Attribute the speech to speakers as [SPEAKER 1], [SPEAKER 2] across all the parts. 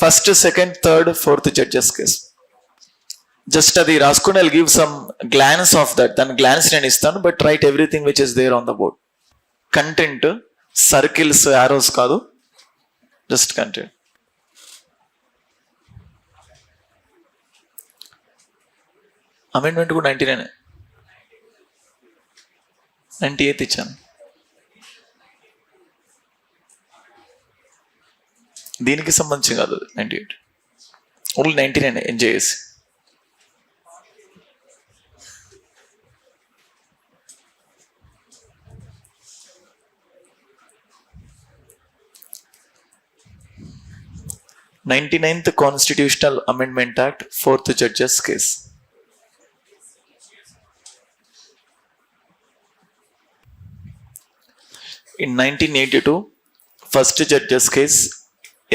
[SPEAKER 1] First, second, third, fourth judges case. Just అది రాసుకుని I give some glance of that. దాని glance నేను ఇస్తాను, but write everything which is there on the board. Content circles, arrows కాదు, just content. Amendment కూడా 99, 98 ఇచ్చాను. దీనికి సంబంధించి కాదు 98, ఓన్లీ 99 ఎంజాయ్ చేసి. "99th Constitutional Amendment Act, 4th Judges Case." In 1982, first judges case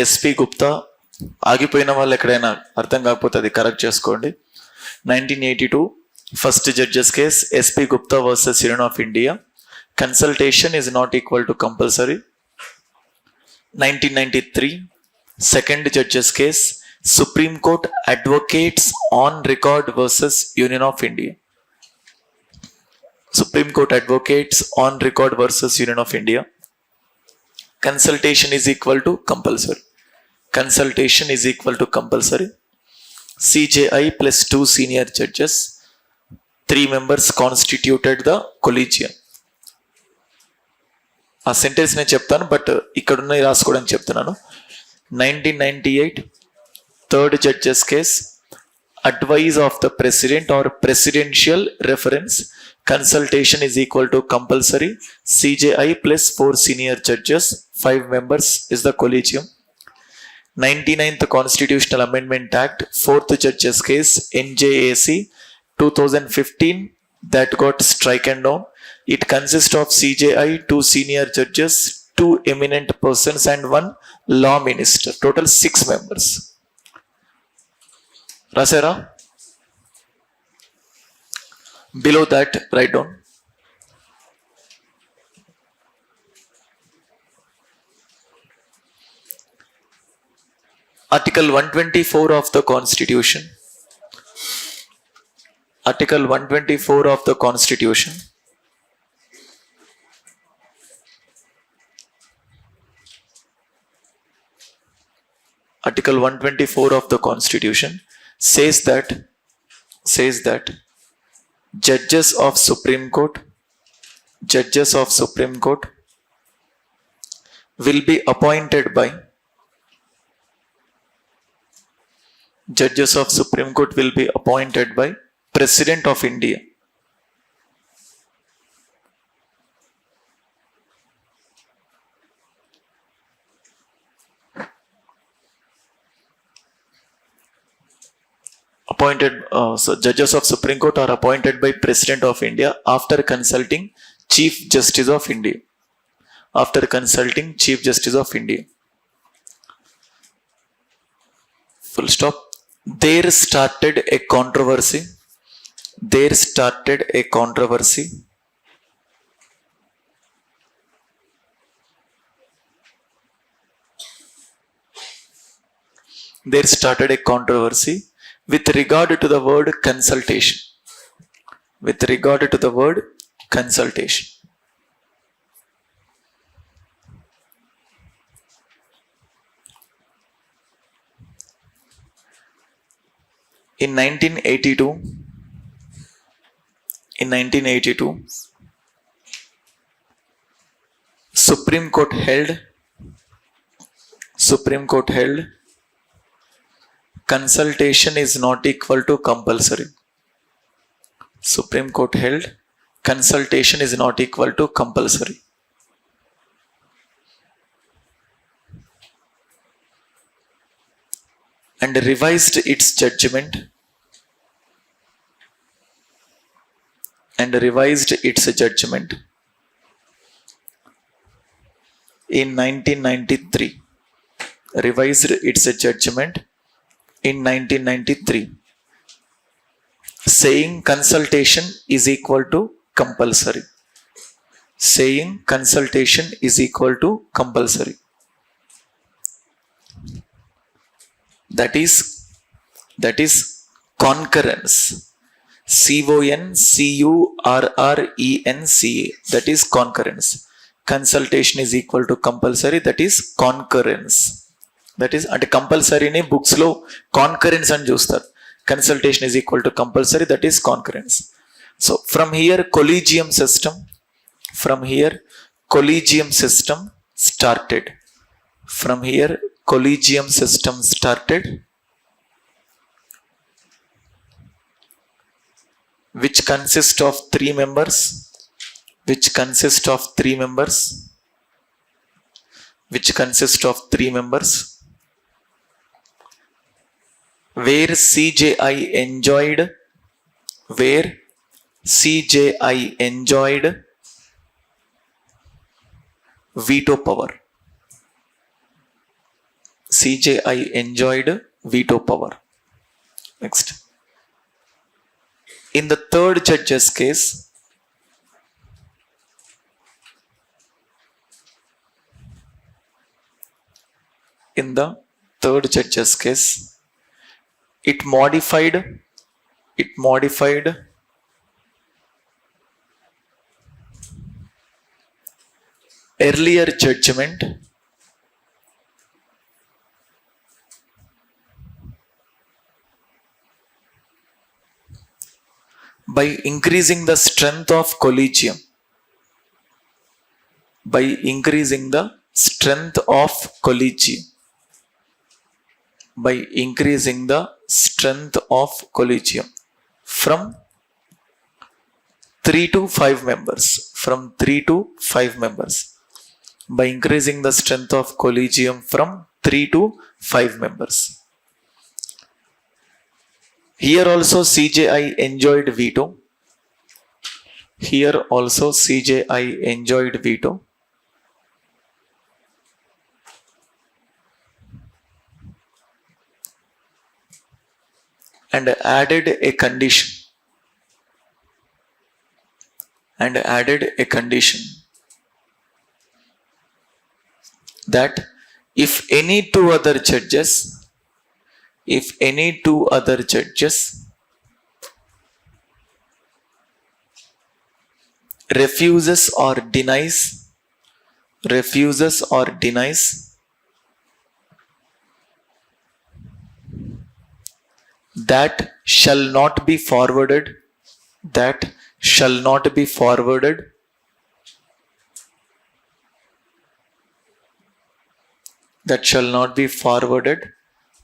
[SPEAKER 1] SP Gupta. ఆగిపోయిన వాళ్ళు ఎక్కడైనా అర్థం కాకపోతే అది కరెక్ట్ చేసుకోండి. 1982 first judges case SP Gupta versus union of India. Consultation is not equal to compulsory. 1993 second judges case supreme court advocates on record versus union of India. Supreme Court advocates on record versus Union of India. Consultation is equal to compulsory. Consultation is equal to compulsory. CJI plus 2 senior judges, 3 members constituted the collegium. ఆ sentence నేను చెప్తాను, but ఇక్కడున్న రాసుకోవడానికి చెప్తున్నాను. 1998 third judges case advice of the president or presidential reference. Consultation is equal to compulsory. CJI plus 4 senior judges, 5 members is the collegium. 99th Constitutional Amendment Act, 4th judges case NJAC 2015 that got stricken down. It consists of CJI, 2 senior judges, 2 eminent persons and 1 law minister. Total 6 members. Rasera? Below that, write down. Article 124 of the Constitution. Article 124 of the Constitution. Article 124 of the Constitution says that judges of Supreme Court will be appointed by President of India. So judges of Supreme Court are appointed by President of India after consulting Chief Justice of India. Full stop. There started a controversy. There started a controversy with regard to the word consultation. In 1982, Supreme Court held consultation is not equal to compulsory. Supreme Court held consultation is not equal to compulsory. And revised its judgment in 1993. Revised its judgment in 1993, saying consultation is equal to compulsory. that is concurrence. CONCURRENCA, that is concurrence. Consultation is equal to compulsory, that is concurrence. That is అంటే కంపల్సరీని books లో కాన్కరెన్స్ అని చూస్తారు. Consultation is equal to compulsory, that is concurrence. So from here collegium system started. From here collegium system started, which consists of three members, where CJI enjoyed veto power. CJI enjoyed veto power. Next, in the third judge's case, it modified earlier judgment by increasing the strength of collegium. From 3 to 5 members. By increasing the strength of collegium from 3 to 5 members. Here also CJI enjoyed veto. And added a condition. That if any two other judges refuses or denies, that shall not be forwarded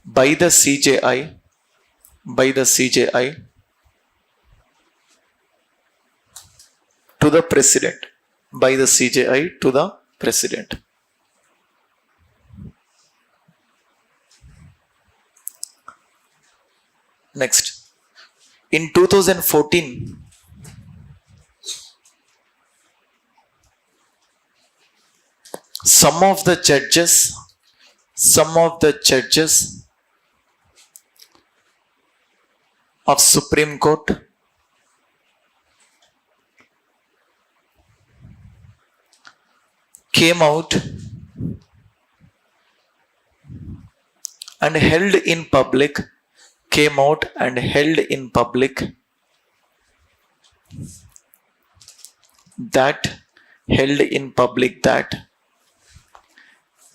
[SPEAKER 1] by the CJI to the president. Next, in 2014, some of the judges of Supreme Court came out and held in public that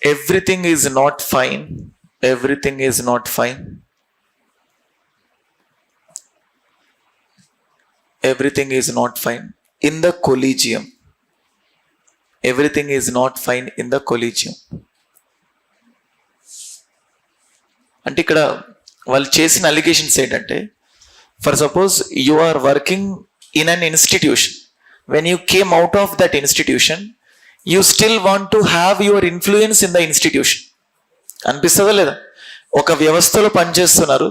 [SPEAKER 1] everything is not fine in the collegium. అంటే ఇక్కడ వాళ్ళు చేసిన allegations ఏంటంటే, for suppose you are working in an institution, when you came out of that institution you still want to have your influence in the institution. అనిపిస్తుందా లేదా? ఒక వ్యవస్థలో పనిచేస్తున్నారు,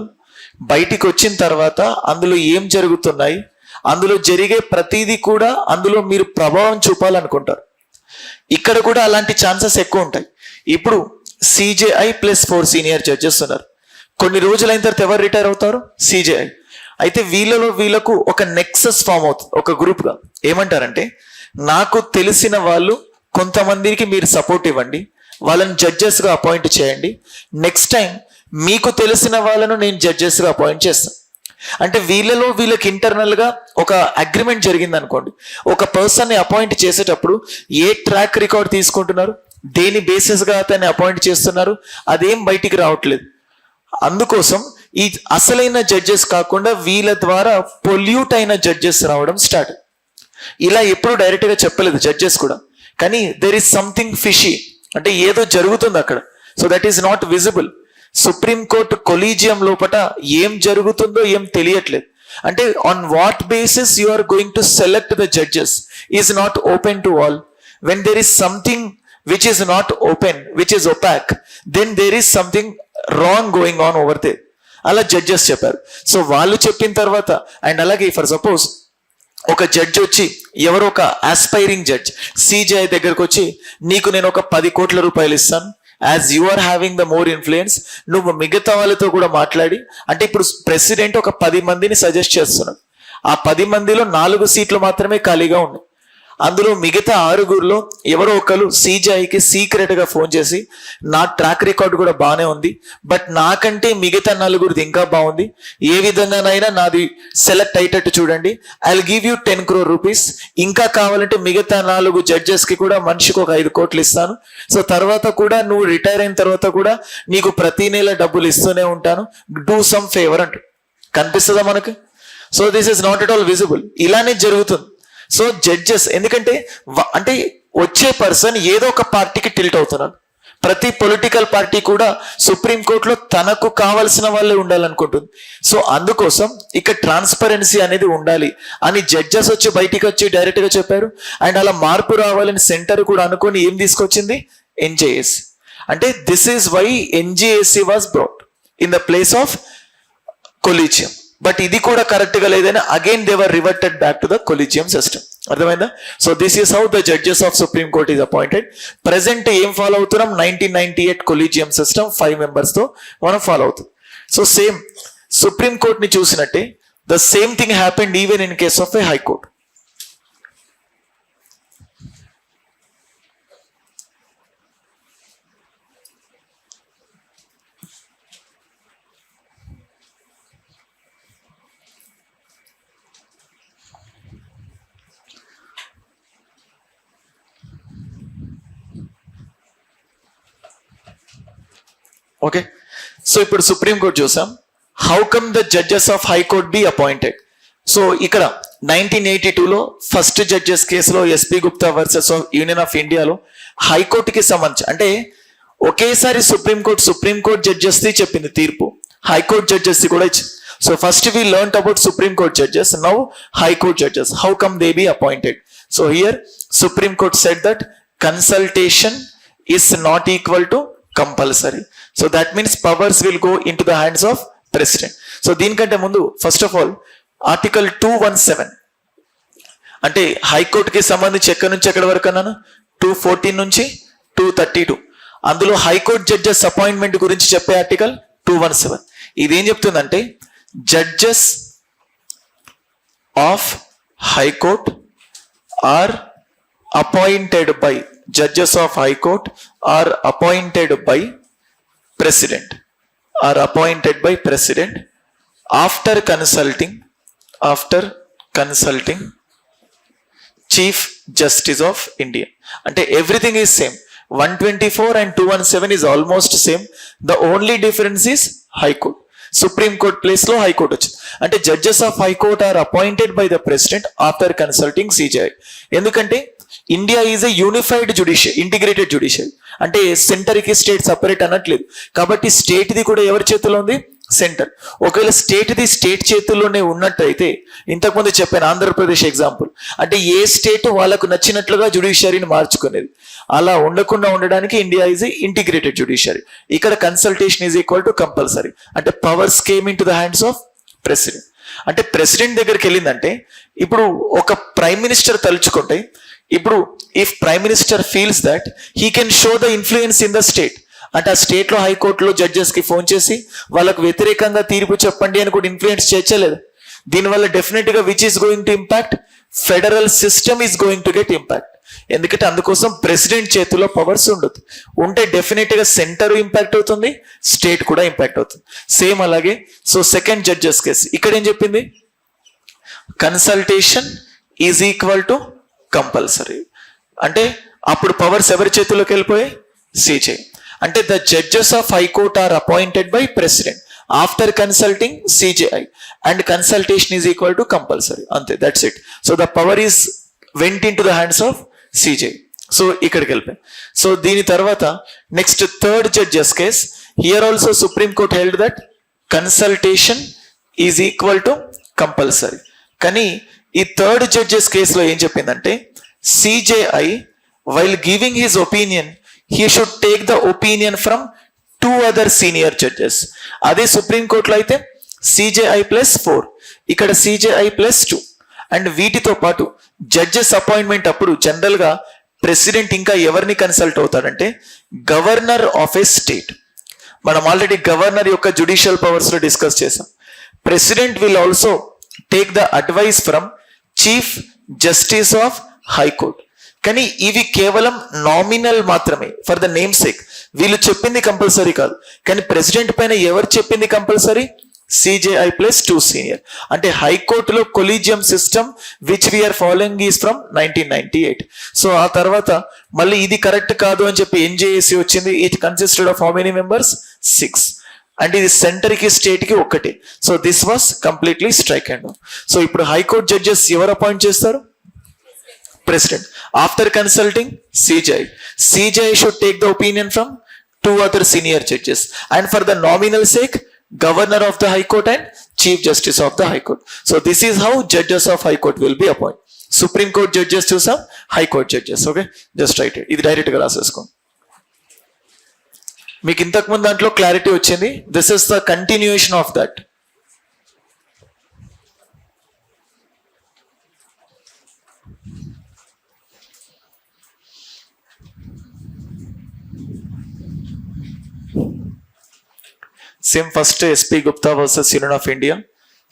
[SPEAKER 1] బయటికి వచ్చిన తర్వాత అందులో ఏం జరుగుతున్నాయి, అందులో జరిగే ప్రతిదీ కూడా అందులో మీరు ప్రభావం చూపాలనుకుంటారు. ఇక్కడ కూడా అలాంటి ఛాన్సెస్ ఎక్కువ ఉంటాయి. ఇప్పుడు CJI ప్లస్ 4 సీనియర్ జడ్జెస్ ఉన్నారు. కొన్ని రోజులైన తర్వాత ఎవరు రిటైర్ అవుతారు? CJI. అయితే వీళ్ళకు ఒక నెక్సస్ ఫామ్ అవుతుంది, ఒక గ్రూప్గా. ఏమంటారంటే, నాకు తెలిసిన వాళ్ళు కొంతమందికి మీరు సపోర్ట్ ఇవ్వండి, వాళ్ళని జడ్జెస్గా అపాయింట్ చేయండి, నెక్స్ట్ టైం మీకు తెలిసిన వాళ్ళను నేను జడ్జెస్గా అపాయింట్ చేస్తాను. అంటే వీళ్ళలో వీళ్ళకి ఇంటర్నల్గా ఒక అగ్రిమెంట్ జరిగింది అనుకోండి. ఒక పర్సన్ని అపాయింట్ చేసేటప్పుడు ఏ ట్రాక్ రికార్డ్ తీసుకుంటున్నారు, దేని బేసిస్గా అతన్ని అపాయింట్ చేస్తున్నారు, అదేం బయటికి రావట్లేదు. అందుకోసం ఈ అసలైన జడ్జెస్ కాకుండా వీళ్ళ ద్వారా పొల్యూట్ అయిన జడ్జెస్ రావడం స్టార్ట్. ఇలా ఎప్పుడు డైరెక్ట్గా చెప్పలేదు జడ్జెస్ కూడా, కానీ దెర్ ఈస్ సంథింగ్ ఫిషీ, అంటే ఏదో జరుగుతుంది అక్కడ. So that is not visible. Supreme court collegium లోపల ఏం జరుగుతుందో ఏం తెలియట్లేదు. అంటే on what basis you are going to select the judges is not open to all. When there is something which is not open, which is opaque, then there is something wrong going on over there. అలా judges చెప్పారు. So వాళ్ళు చెప్పిన తర్వాత, and అలాగే for suppose ఒక judge వచ్చి, ఎవరో ఒక ఆస్పైరింగ్ జడ్జ్ సిజిఐ దగ్గరకు వచ్చి, నీకు నేను ఒక 10 కోట్ల రూపాయలు ఇస్తాను, as you are having the more influence, నువ్వు మిగతా వాళ్ళతో కూడా మాట్లాడి, అంటే ఇప్పుడు ప్రెసిడెంట్ ఒక 10 మందిని సజెస్ట్ చేస్తున్నాడు. ఆ 10 మందిలో 4 సీట్లు మాత్రమే ఖాళీగా ఉన్నాయి. అందులో మిగతా 6గురిలో ఎవరో ఒకరు సిజిఐకి సీక్రెట్ గా ఫోన్ చేసి, నా ట్రాక్ రికార్డ్ కూడా బాగానే ఉంది, బట్ నాకంటే మిగతా 4గురిది ఇంకా బాగుంది, ఏ విధంగానైనా నాది సెలెక్ట్ అయ్యేటట్టు చూడండి, I will give you 10 crore rupees, ఇంకా కావాలంటే మిగతా 4 జడ్జెస్ కి కూడా మనిషికి ఒక 5 కోట్లు ఇస్తాను, సో తర్వాత కూడా నువ్వు రిటైర్ అయిన తర్వాత కూడా నీకు ప్రతి నెల డబ్బులు ఇస్తూనే ఉంటాను, డూ సమ్ ఫేవర్ అంటూ. కనిపిస్తుందా మనకు? So this is not at all visible. ఇలానే జరుగుతుంది. సో జడ్జెస్, ఎందుకంటే అంటే వచ్చే పర్సన్ ఏదో ఒక పార్టీకి టిల్ట్ అవుతున్నాడు. ప్రతి పొలిటికల్ పార్టీ కూడా సుప్రీంకోర్టులో తనకు కావలసిన వాళ్ళే ఉండాలనుకుంటుంది. సో అందుకోసం ఇక్కడ ట్రాన్స్పరెన్సీ అనేది ఉండాలి అని జడ్జెస్ వచ్చి బయటికి వచ్చి డైరెక్ట్ గా చెప్పారు. అండ్ అలా మార్పు రావాలని సెంటర్ కూడా అనుకొని ఏం తీసుకొచ్చింది? ఎన్జేఎస్. అంటే this is why NJSC was brought in the place of collegium. But ఇది కూడా కరెక్ట్ గా లేదని again they were reverted back to the collegium system. అర్థమైందా? So this is how the judges of Supreme court is appointed. Present ఏం follow అవుతున్నాం? 1998 collegium system 5 members తో మనం follow అవుతాం. సో సేమ్ సుప్రీం కోర్ట్ ని చూసినట్టే the same thing happened even in case of A high court. Okay, so ఇప్పుడు supreme Court చూసాం. How come the judges of high court B appointed? So ఇక్కడ 1982లో first judges కేసులో SP Gupta versus union of ఇండియాలో హైకోర్టుకి సంబంధించి, అంటే ఒకేసారి సుప్రీంకోర్ట్ జడ్జెస్ ది చెప్పింది తీర్పు, హైకోర్టు జడ్జెస్ కూడా ఇచ్చింది. So first we learned about supreme court judges, now high court judges. How come they be appointed? So here supreme court said that consultation is not equal to compulsory. So that means powers will go into the hands of president. So దీనికంటే ముందు first of all article 217 అంటే హైకోర్టుకి సంబంధించి ఎక్కడి నుంచి ఎక్కడి వరకు అన్నాను? 214 నుంచి 232. అందులో హైకోర్టు జడ్జెస్ అపాయింట్మెంట్ గురించి చెప్పే ఆర్టికల్ 217. ఇదేం చెప్తుందంటే judges of high court are appointed by judges of high court are appointed by president after consulting chief justice of India. Ante everything is same. 124 and 217 is almost same. The only difference is high court. Supreme Court place lo high court వచ్చింది. అంటే judges of high court are appointed by the president after consulting CJI. ఎందుకంటే India is a unified judiciary, integrated judiciary. అంటే సెంటర్కి state separate అనట్లేదు. కాబట్టి స్టేట్ది కూడా ఎవరి చేతిలో ఉంది? సెంటర్. ఒకవేళ స్టేట్ది స్టేట్ చేతుల్లోనే ఉన్నట్టయితే, ఇంతకుముందు చెప్పాను ఆంధ్రప్రదేశ్ ఎగ్జాంపుల్, అంటే ఏ స్టేట్ వాళ్ళకు నచ్చినట్లుగా జ్యుడిషియరీని మార్చుకునేది. అలా ఉండకుండా ఉండడానికి India is a integrated judiciary. ఇక్కడ consultation is equal to compulsory. అంటే powers came in to the hands of president. అంటే ప్రెసిడెంట్ దగ్గరికి వెళ్ళిందంటే, ఇప్పుడు ఒక ప్రైమ్ మినిస్టర్ తలుచుకుంటే, ఇప్పుడు if prime minister feels that he can show the influence in the state, అంటే ఆ స్టేట్లో హైకోర్టులో జడ్జెస్ కి ఫోన్ చేసి వాళ్ళకు వ్యతిరేకంగా తీర్పు చెప్పండి అని కూడా ఇన్ఫ్లుయెన్స్ చేయలేదు. దీనివల్ల డెఫినెట్ గా which is going to impact? Federal system is going to get impact. ఎందుకంటే అందుకోసం ప్రెసిడెంట్ చేతిలో పవర్స్ ఉండదు. ఉంటే డెఫినెట్గా సెంటర్ ఇంపాక్ట్ అవుతుంది, స్టేట్ కూడా ఇంపాక్ట్ అవుతుంది. సేమ్ అలాగే సో సెకండ్ జడ్జెస్ కేసు ఇక్కడ ఏం చెప్పింది, consultation is equal to compulsory. అంటే అప్పుడు పవర్స్ ఎవరి చేతిలోకి వెళ్ళిపోయాయి, సీజే. అంటే the judges of high court are appointed by president after consulting CJI and consultation is equal to compulsory. అంతే, that's it. So the power is went in to the hands of CJ. So ఇక్కడికి వెళ్ళిపోయి. So దీని తర్వాత next third judges case, here also supreme court held that consultation is equal to compulsory. కానీ ఈ third judges కేసులో ఏం చెప్పిందంటే, CJI while giving his opinion he should take the opinion from 2 other senior judges. అదే supreme కోర్టులో అయితే CJI plus 4, ఇక్కడ CJI plus 2. And వీటితో పాటు జడ్జెస్ అపాయింట్మెంట్ అప్పుడు జనరల్గా ప్రెసిడెంట్ ఇంకా ఎవరిని కన్సల్ట్ అవుతాడంటే గవర్నర్ ఆఫ్ ఏ స్టేట్. మనం ఆల్రెడీ గవర్నర్ యొక్క జ్యుడిషియల్ పవర్స్ లో డిస్కస్ చేసాం. President will also take the advice from chief justice of High Court. కానీ ఇవి కేవలం నామినల్ మాత్రమే, ఫర్ ద నేమ్ సేక్. వీళ్ళు చెప్పింది కంపల్సరీ కాదు. కానీ ప్రెసిడెంట్ పైన ఎవరు చెప్పింది కంపల్సరీ, సిజేఐ ప్లస్ 2 సీనియర్. అంటే హైకోర్టులో collegium system which we are following is from 1998. So ఆ తర్వాత మళ్ళీ ఇది కరెక్ట్ కాదు అని చెప్పి ఎన్జేఏసీ వచ్చింది. It consisted of how many members, 6. And ఇది సెంటర్ కి స్టేట్ కి ఒక్కటే. So this was completely strike and. So ఇప్పుడు హైకోర్టు జడ్జెస్ ఎవరు అపాయింట్ చేస్తారు, president. After consulting CJI, CJI should take the opinion from 2 other senior judges. And for the nominal sake, Governor of the High Court and Chief Justice of the High Court. So this is how judges of High Court will be appointed. Supreme Court judges to some High Court judges. Okay, just write it. ఇది direct గా రాసేసుకోండి. మీకు ఇంతకు ముందు దాంట్లో clarity వచ్చింది. This is the continuation of that. Same first SP Gupta versus Union of India,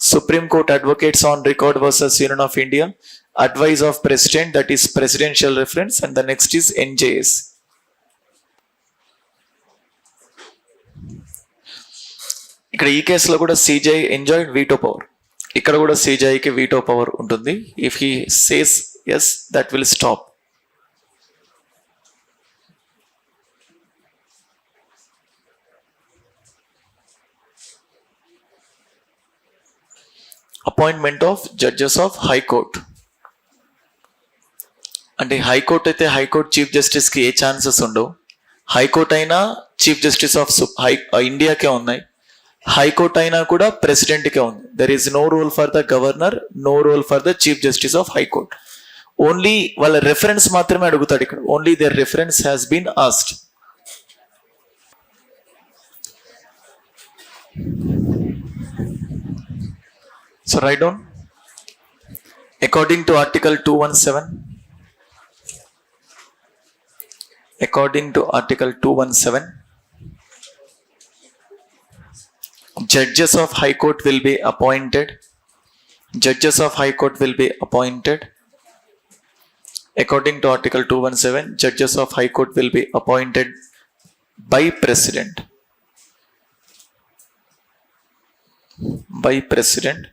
[SPEAKER 1] Supreme Court Advocates on Record versus Union of India, Advice of President, that is Presidential Reference, and the next is NJS. ఇక్కడ ఈ కేసులో కూడా CJI enjoyed veto power. ఇక్కడ కూడా సిజేఐకి veto power ఉంటుంది. If he says yes, that will stop. Appointment of judges of high court. అంటే high court అయితే హైకోర్ట్ చీఫ్ జస్టిస్ కి ఏ ఛాన్సెస్ ఉండవు. హైకోర్ట్ అయినా చీఫ్ జస్టిస్ ఆఫ్ ఇండియాకే ఉన్నాయి, హైకోర్ట్ అయినా కూడా ప్రెసిడెంట్కే ఉంది. There is no role for the governor, no role for the chief justice of high court. Only వాళ్ళ రెఫరెన్స్ మాత్రమే అడుగుతాడు ఇక్కడ. Only their reference has been asked. So write down, according to Article 217, according to Article 217, judges of High Court will be appointed. Judges of High Court will be appointed. According to Article 217, judges of High Court will be appointed by President. By President.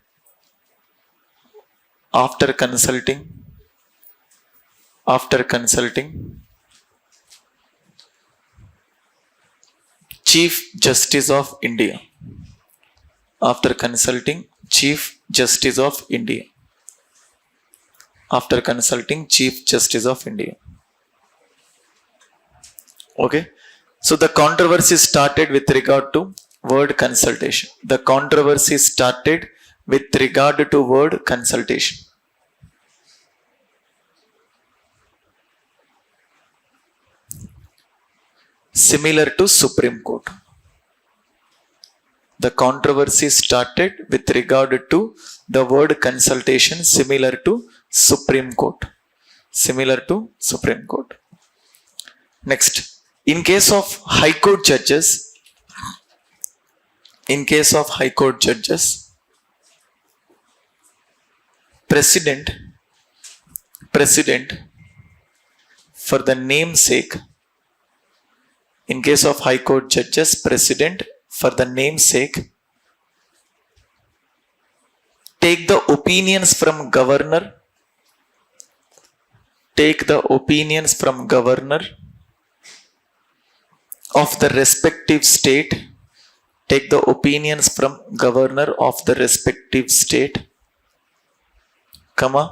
[SPEAKER 1] After consulting Chief Justice of India. After consulting Chief Justice of India. After consulting Chief Justice of India. Okay. So the controversy started with regard to word consultation. The controversy started with regard to word consultation. Similar to Supreme Court. The controversy started with regard to the word consultation, similar to Supreme Court. Similar to Supreme Court. Next, in case of High Court judges, President for the namesake. In case of High Court judges, President, for the namesake, take the opinions from Governor. Take the opinions from Governor of the respective state. Take the opinions from Governor of the respective state, comma,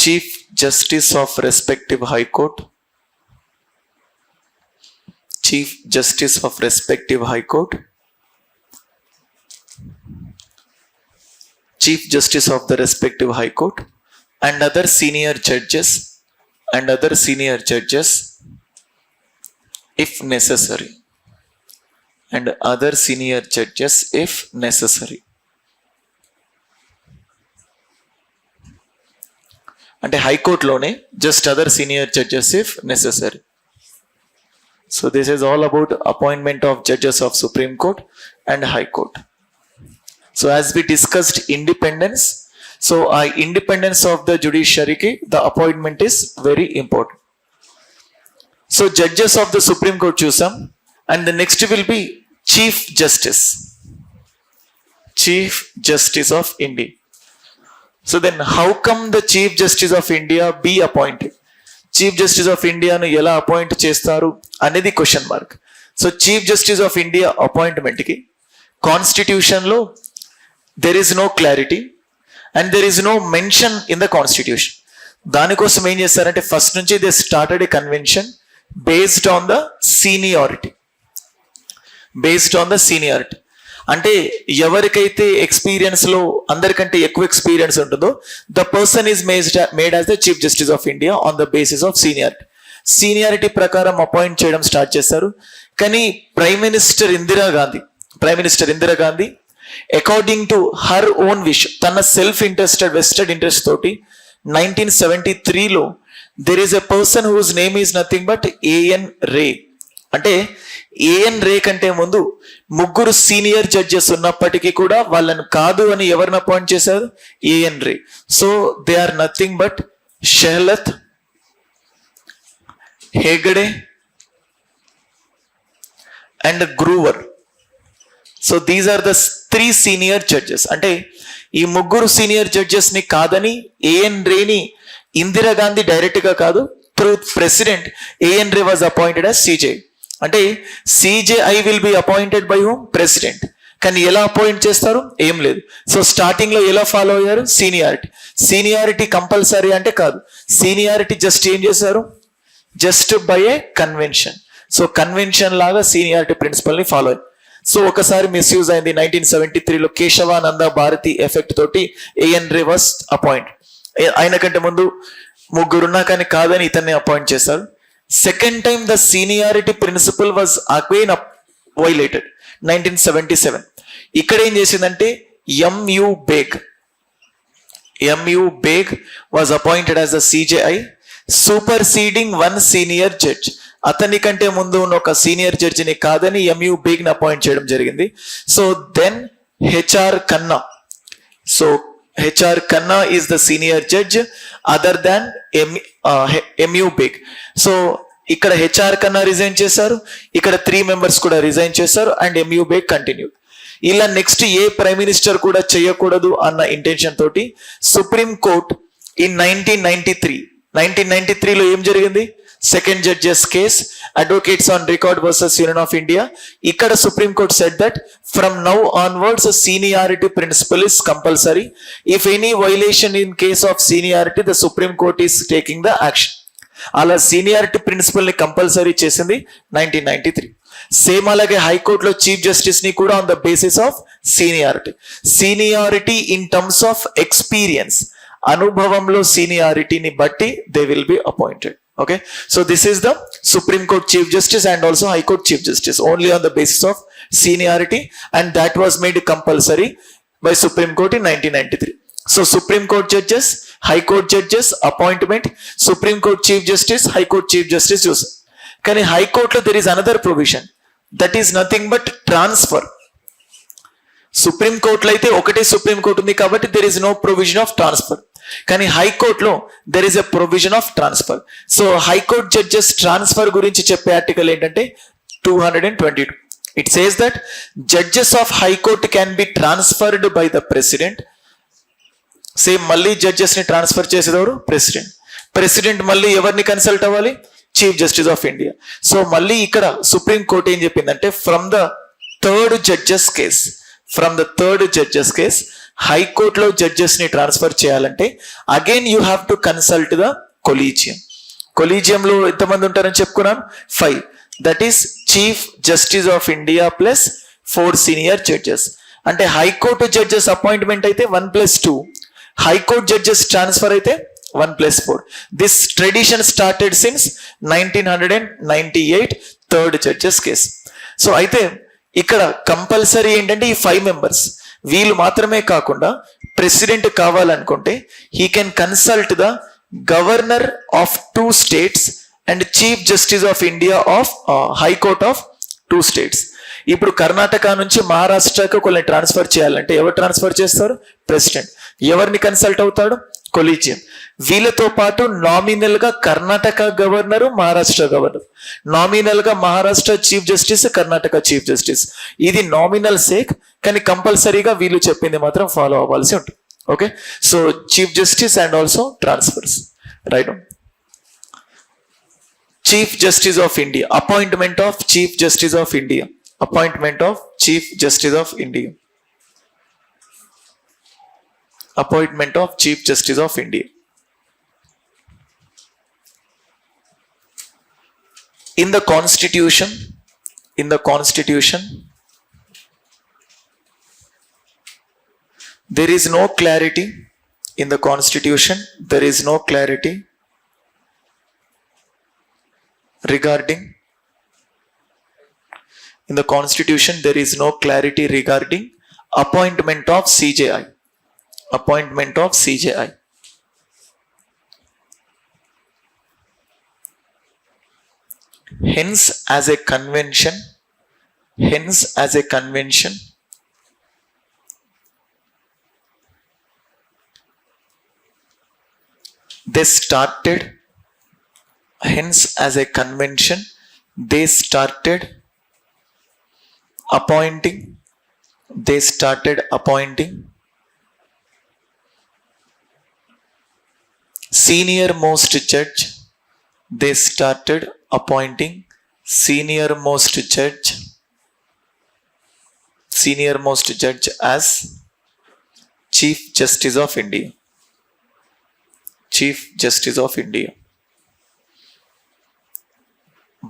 [SPEAKER 1] Chief Justice of respective High Court, Chief Justice of respective High Court, Chief Justice of the respective High Court, and other senior judges, if necessary, and other senior judges if necessary. అంటే హైకోర్టులోనే just other senior judges if necessary. So this is all about appointment of judges of Supreme Court and High Court. So as we discussed independence, so ఆ independence of the జ్యుడిషియరీకి the appointment is very important. So judges of the supreme Court చూసాం, and the next will be chief justice, chief justice of India. So then how come the Chief Justice of India be appointed? Chief Justice of India ను ఎలా appoint చేస్తారు అనేది question mark. So chief justice of India అపాయింట్మెంట్కి కాన్స్టిట్యూషన్లో there is no clarity and there is no mention in the constitution. దానికోసం ఏం చేస్తారంటే first నుంచి they started a convention based on the seniority, based on the seniority. అంటే ఎవరికైతే experience లో అందరికంటే ఎక్కువ ఎక్స్పీరియన్స్ ఉంటుందో the person is made as the chief justice of India on the basis of seniority. Seniority ప్రకారం appoint చేయడం start చేస్తారు. కానీ prime minister Indira Gandhi according to her own wish, తన సెల్ఫ్ ఇంట్రెస్టెడ్ వెస్టెడ్ ఇంట్రెస్ట్ తోటి 1973లో there is a person whose name is nothing but A N Ray. అంటే A N రే కంటే ముందు ముగ్గురు సీనియర్ జడ్జెస్ ఉన్నప్పటికీ కూడా వాళ్ళని కాదు అని ఎవరిని అపాయింట్ చేశారు? A N Ray. So they are nothing but Shelat, Hegde and Grover. So these are the 3 senior judges. అంటే ఈ ముగ్గురు సీనియర్ జడ్జెస్ ని కాదని ఏఎన్ రేని ఇందిరాగాంధీ డైరెక్ట్ గా కాదు, through president AN ray was appointed as CJ. అంటే CJI will be appointed by home? President. కానీ ఎలా అపాయింట్ చేస్తారు? ఏం లేదు. సో స్టార్టింగ్ లో ఎలా ఫాలో అయ్యారు? సీనియారిటీ కంపల్సరీ అంటే కాదు, సీనియారిటీ జస్ట్ ఏం చేశారు? Just by a convention. So convention లాగా సీనియారిటీ ప్రిన్సిపల్ ని ఫాలో అయ్యారు. సో ఒకసారి మిస్యూజ్ అయింది 1973లో కేశవానంద భారతి ఎఫెక్ట్ తోటి ఏఎన్ రే వాస్ అపాయింట్. ఆయన కంటే ముందు ముగ్గురున్నా కానీ కాదని ఇతన్ని అపాయింట్ చేశారు. Second time the seniority principle was again violated 1977. ఇక్కడ ఏం చేసిందంటే M U Beg was appointed as the CJI, superseding 1 senior judge. అతని కంటే ముందు ఉన్న ఒక సీనియర్ జడ్జిని కాదని ఎంయు బేగ్ ని అపాయింట్ చేయడం జరిగింది. So then H R Khanna. So H R Khanna is the senior judge other than M U Beg. So ఇక్కడ హెచ్ఆర్ ఖన్నా రిజైన్ చేశారు, ఇక్కడ 3 మెంబర్స్ కూడా రిజైన్ చేశారు అండ్ ఎంయు బేగ్ కంటిన్యూ. ఇలా నెక్స్ట్ ఏ ప్రైమ్ మినిస్టర్ కూడా చేయకూడదు అన్న ఇంటెన్షన్ తోటి సుప్రీం కోర్ట్ ఇన్ 1993లో ఏం జరిగింది? Second judges case, advocates on record versus union of India. ఇక్కడ supreme court said that from now onwards seniority principle is compulsory. If any violation in case of seniority the supreme court is taking the action. అలా seniority principle ని compulsory చేసింది 1993. Same అలాగే హైకోర్టులో chief justice ని కూడా on the basis of seniority in terms of experience, అనుభవంలో సీనియారిటీని బట్టి they will be appointed. Okay, so this is the Supreme Court Chief Justice and also High Court Chief Justice only on the basis of seniority, and that was made compulsory by Supreme Court in 1993. So Supreme Court judges, High Court judges appointment, Supreme Court Chief Justice, High Court Chief Justice use. Can in High Court there is another provision that is nothing but transfer. Supreme Court lo aithe okate Supreme Court undi kabatti there is no provision of transfer. కానీ హైకోర్టులో there is a provision of transfer. So high court judges transfer గురించి చెప్పే article ఏంటంటే 222. It says that judges of high court can be transferred by the president. Same మళ్ళీ judges ని transfer చేసేదెవరు? President. President మళ్ళీ ఎవరిని కన్సల్ట్ అవ్వాలి? Chief justice of India. So మళ్ళీ ఇక్కడ సుప్రీం కోర్ట్ ఏం చెప్పిందంటే from the third judges case హైకోర్టులో జడ్జెస్ ని ట్రాన్స్ఫర్ చేయాలంటే again you have to consult the collegium. కొలీజియంలో ఎంతమంది ఉంటారని చెప్పుకున్నాను? 5. That is chief justice of India plus 4 senior judges. అంటే హైకోర్టు జడ్జెస్ అపాయింట్మెంట్ అయితే 1+2, హైకోర్టు జడ్జెస్ ట్రాన్స్ఫర్ అయితే 1+4. This tradition started since 1998 third judges case. So అయితే ఇక్కడ కంపల్సరీ ఏంటంటే ఈ 5 మెంబర్స్ వీళ్ళు మాత్రమే కాకుండా ప్రెసిడెంట్ కావాలనుకుంటే he can consult the governor of 2 states and chief justice of India of high court of 2 states. ఇప్పుడు కర్ణాటక నుంచి మహారాష్ట్రకు కొన్ని ట్రాన్స్ఫర్ చేయాలంటే ఎవరు ట్రాన్స్ఫర్ చేస్తారు? ప్రెసిడెంట్. ఎవరిని కన్సల్ట్ అవుతాడు? కొలీజియం. వీళ్ళతో పాటు నామినల్ గా Karnataka governor, Maharashtra governor, nominal గా Maharashtra chief justice, Karnataka chief justice. ఇది నామినల్ సేక్, కానీ కంపల్సరీగా వీళ్ళు చెప్పింది మాత్రం ఫాలో అవ్వాల్సి ఉంటుంది. Okay, so chief justice and also transfers. Right. Chief justice of India, appointment of chief justice of India, appointment of chief justice of India, appointment of chief justice of India. In the constitution there is no clarity. In the constitution there is no clarity regarding In the constitution there is no clarity regarding appointment of CJI. Appointment of CJI. Hence as a convention they started appointing senior most judge. They started appointing senior most judge as chief justice of India.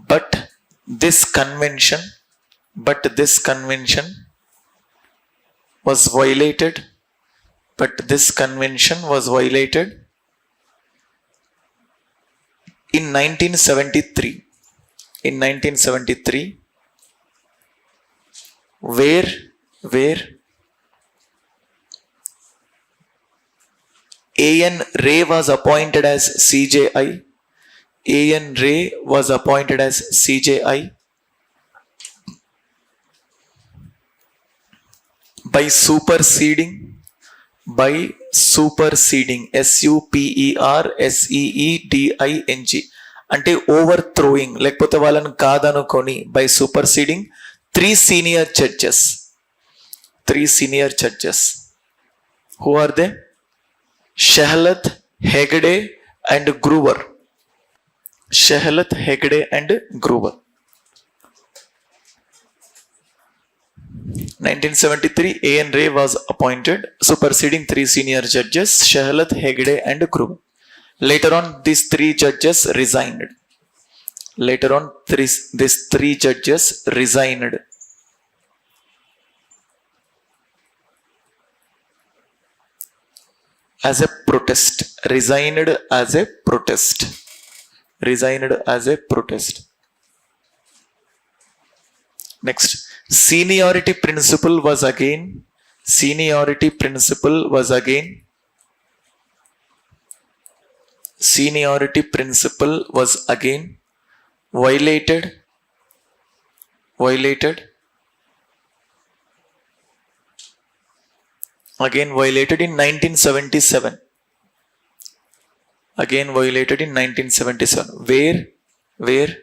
[SPEAKER 1] But this convention was violated in 1973 where A.N. Ray was appointed as CJI. by superseding SUPERSEEDING అంటే ఓవర్థ్రోయింగ్ లేకపోతే వాళ్ళని కాదనుకొని by superseding 3 senior judges. Who are they? Shehlath, Hegde and Gruber. 1973 A.N. Ray was appointed, superseding 3 senior judges, Shehlath, Hegde and Gruber. Later on these 3 judges resigned. as a protest. Next, seniority principle was again violated in 1977. again violated in 1977. Where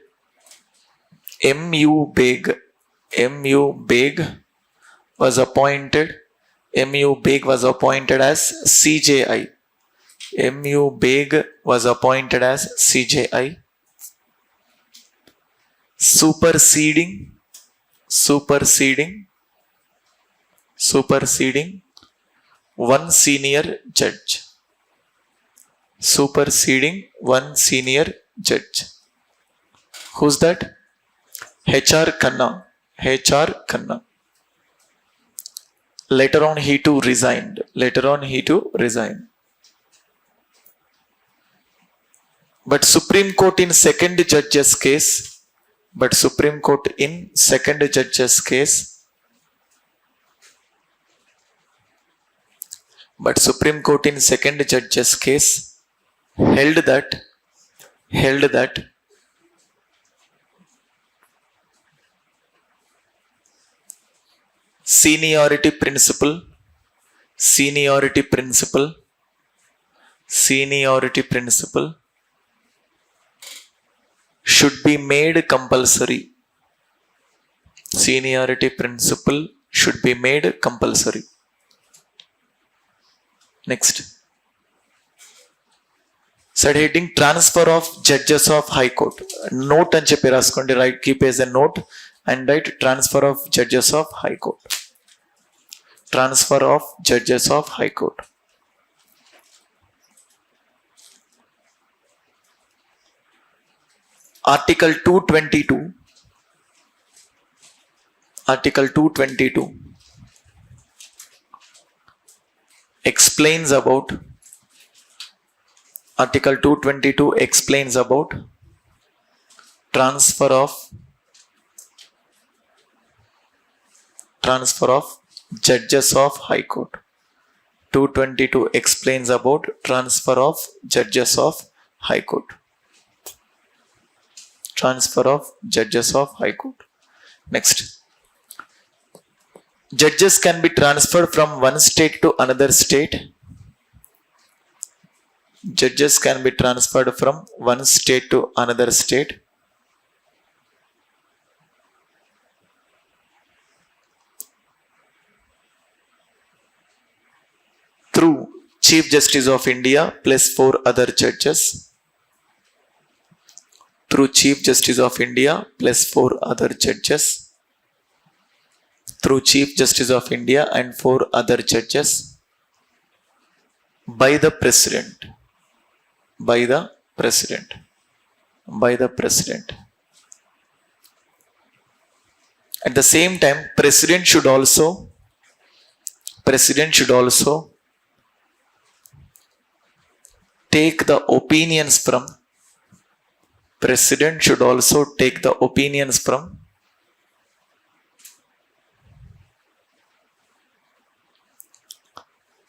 [SPEAKER 1] M.U. Beg was appointed. M.U. Beg was appointed as CJI. M.U. Beg was appointed as CJI. Superseding one senior judge. Superseding one senior judge. Who's that? H.R. Khanna. H.R. Khanna. Later on he too resigned. But Supreme Court in second judge's case. Held that seniority principle should be made compulsory. Next. Said heading transfer of judges of High Court. Note and చెప్పి రాసుకోండి, right? Keep as a note and write transfer of judges of High Court. Transfer of judges of High Court. Article 222 explains about transfer of judges of High Court. 222 explains about transfer of judges of High Court. Next. Judges can be transferred from one state to another state. Through Chief Justice of India plus 4 other judges. Through Chief Justice of India plus 4 other judges. Through Chief Justice of India and 4 other judges. By the President. At the same time, President should also take the opinions from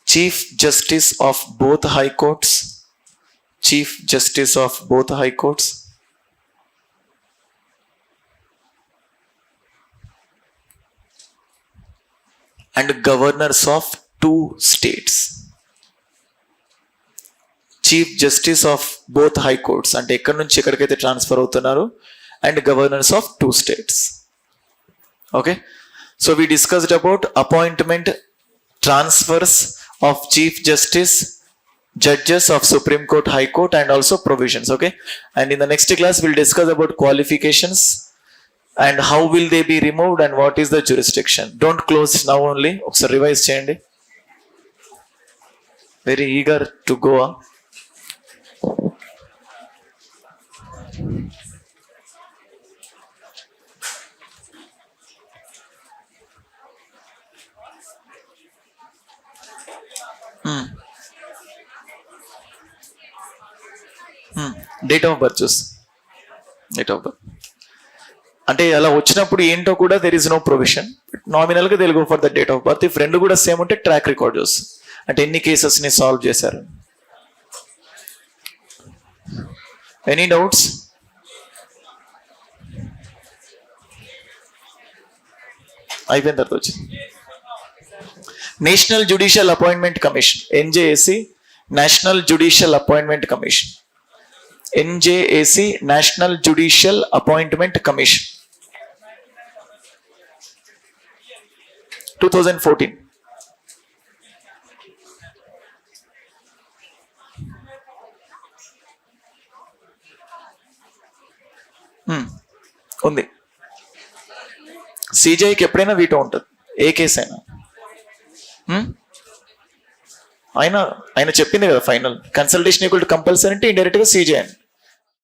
[SPEAKER 1] Chief Justice of both High Courts. And governors of 2 states. Chief Justice of both High Courts అంటే ఎక్కడి నుంచి ఎక్కడికైతే transfer అవుతున్నారు, and governors of 2 states. Okay, so we discussed about appointment, transfers of Chief Justice, judges of Supreme Court, High Court, and also provisions. Okay, and in the next class we'll discuss about qualifications and how will they be removed and what is the jurisdiction. Don't close now only. ఒకసారి revise చేయండి. Very eager to go on. Date of birth చూసి అంటే అలా వచ్చినప్పుడు ఏంటో కూడా there is no provision. Nominal గా Telugu for the date of birth. If రెండు కూడా సేమ్ ఉంటే ట్రాక్ రికార్డ్ చూస్తుంది, అంటే ఎన్ని కేసెస్ ని సాల్వ్ చేశారు. Any doubts? అయిపోయిన తర్వాత వచ్చింది national judicial appointment commission, NJSC, national judicial appointment commission. NJAC, national judicial appointment commission. 2014. ఉంది. సిజేఐకి ఎప్పుడైనా వీటో ఉంటుంది, ఏ కేసు అయినా. ఆయన చెప్పింది కదా final, consultation equal to compulsory అంటే ఇండైరెక్ట్ గా సిజే అని.